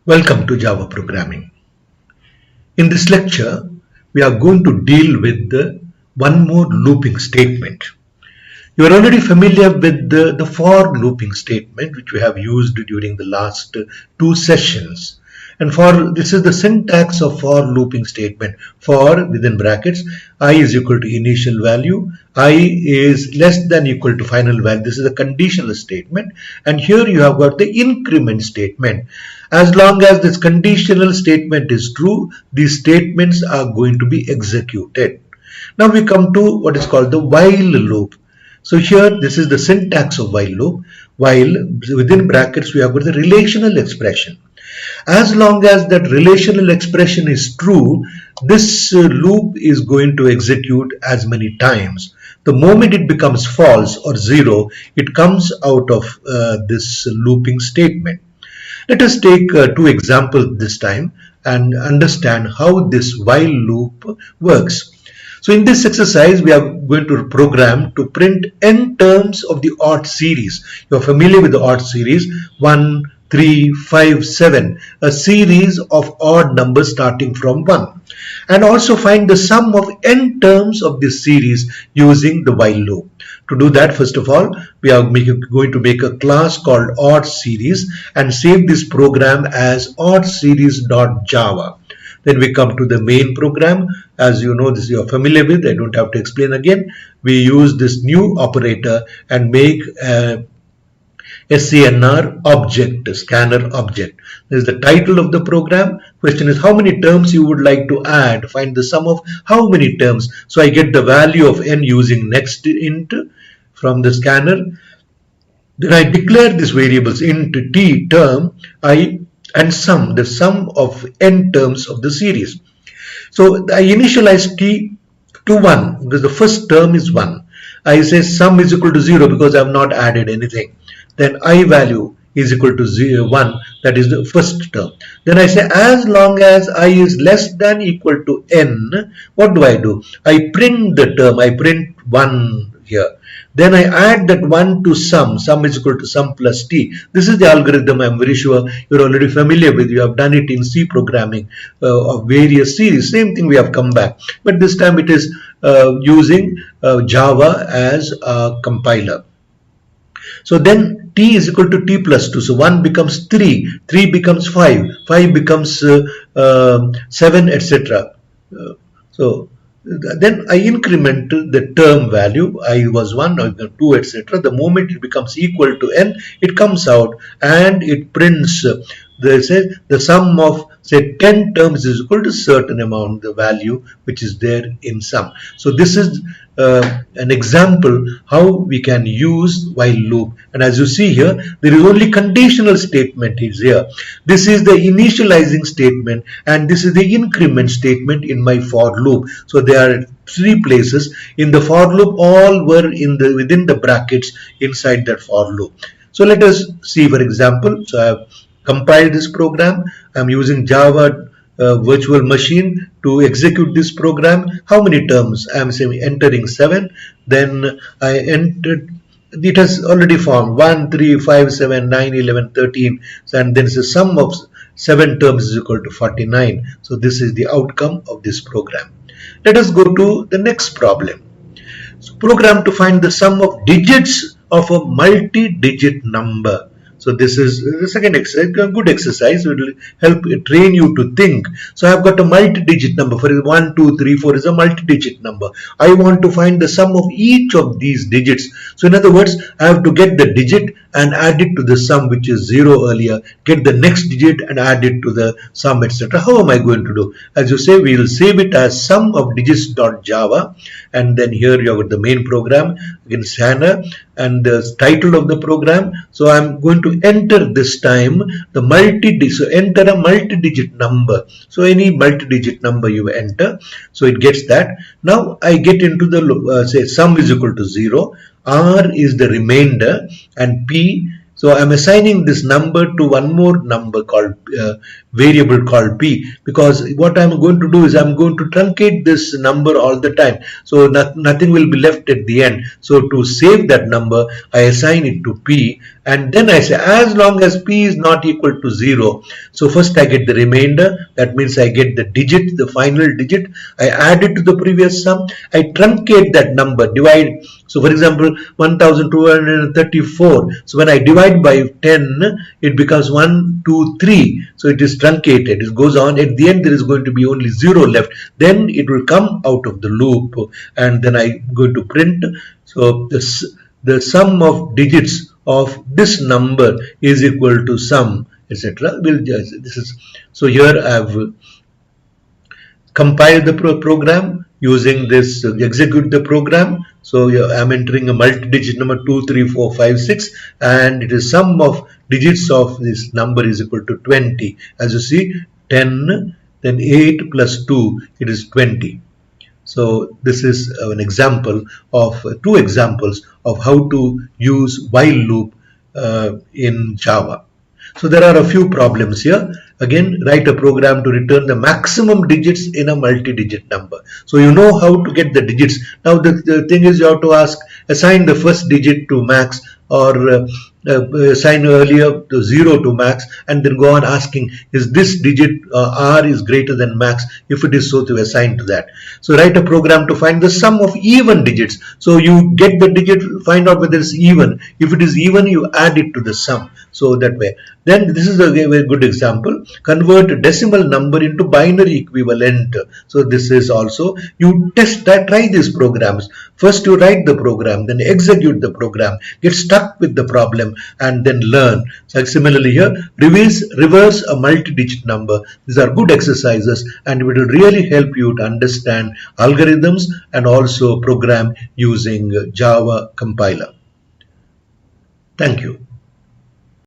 Welcome to Java Programming. In this lecture, we are going to deal with one more looping statement. You are already familiar with the for looping statement, which we have used during the last two sessions. And this is the syntax of for looping statement. For within brackets, I is equal to initial value, I is less than equal to final value. This is a conditional statement. And here you have got the increment statement. As long as this conditional statement is true, these statements are going to be executed. Now we come to what is called the while loop. So here this is the syntax of while loop. While within brackets we have got the relational expression. As long as that relational expression is true, this loop is going to execute as many times. The moment it becomes false or zero, it comes out of this looping statement. Let us take two examples this time and understand how this while loop works. So in this exercise, we are going to program to print n terms of the odd series. You are familiar with the odd series, 1, 3, 5, 7, a series of odd numbers starting from 1. And also find the sum of n terms of this series using the while loop. To do that, first of all, we are going to make a class called odd series and save this program as oddseries.java. Then we come to the main program. As you know, this you are familiar with, I don't have to explain again. We use this new operator and make a SCNR object, a scanner object. This is the title of the program. Question is how many terms you would like to add. Find the sum of how many terms. So I get the value of n using next int from the scanner. Then I declare these variables int t term I and sum, the sum of n terms of the series. So I initialize t to 1 because the first term is 1. I say sum is equal to 0 because I have not added anything. Then I value is equal to 0, 1, that is the first term. Then I say as long as I is less than equal to n, what do? I print the term, I print 1 here. Then I add that 1 to sum is equal to sum plus t. This is the algorithm I'm very sure you're already familiar with. You have done it in C programming of various series. Same thing we have come back. But this time it is using Java as a compiler. So then t is equal to t plus 2. So 1 becomes 3, 3 becomes 5, 5 becomes 7, etc. So then I increment the term value. I was 1, now 2, etc. The moment it becomes equal to n, it comes out and it prints the sum of say 10 terms is equal to certain amount, the value which is there in sum. So this is an example how we can use while loop. And as you see here, there is only conditional statement is here. This is the initializing statement and this is the increment statement in my for loop. So there are three places in the for loop, all were within the brackets inside that for loop. So let us see, for example, so I have compiled this program. I'm using Java virtual machine to execute this program. How many terms? I'm saying entering 7. Then I entered, it has already formed 1, 3, 5, 7, 9, 11, 13. So, and then the sum of 7 terms is equal to 49. So this is the outcome of this program. Let us go to the next problem. So program to find the sum of digits of a multi-digit number. So this is the second exercise, a good exercise. It will help train you to think. So I have got a multi-digit number. For example, 1, 2, 3, 4 is a multi-digit number. I want to find the sum of each of these digits. So in other words, I have to get the digit and add it to the sum which is 0 earlier. Get the next digit and add it to the sum, etc. How am I going to do? As you say, we will save it as sum of digits.java. And then here you have got the main program, again scanner, and the title of the program. So I'm going to enter this time the multi-digit. So enter a multi-digit number. So any multi-digit number you enter. So it gets that. Now I get into the say sum is equal to 0. R is the remainder and P. So I'm assigning this number to one more number called variable called p, because what I'm going to do is I'm going to truncate this number all the time, so nothing will be left at the end. So to save that number, I assign it to p, and then I say as long as p is not equal to 0, so first I get the remainder, that means I get the digit, the final digit, I add it to the previous sum, I truncate that number, divide. So for example 1234, so when I divide by 10, it becomes 1 2 3, so it is truncated, it goes on, at the end there is going to be only 0 left, then it will come out of the loop, and then I going to print. So the sum of digits of this number is equal to sum, etc. This is, so here I have compile the program using this, execute the program. So I'm entering a multi-digit number 2 3 4 5 6, and it is sum of digits of this number is equal to 20. As you see, 10, then 8 plus 2, it is 20. So this is an example of two examples of how to use while loop in Java. So there are a few problems here. Again, write a program to return the maximum digits in a multi-digit number. So you know how to get the digits. Now the thing is, you have to assign the first digit to max, or assign earlier to 0 to max, and then go on asking, is this digit r is greater than max? If it is so, to assign to that. So write a program to find the sum of even digits. So you get the digit, find out whether it's even. If it is even, you add it to the sum. So that way. Then this is a very good example. Convert a decimal number into binary equivalent. So this is also, you try these programs. First you write the program, then execute the program, get stuck with the problem, and then learn. So similarly here, reverse a multi-digit number. These are good exercises, and it will really help you to understand algorithms and also program using Java compiler. Thank you.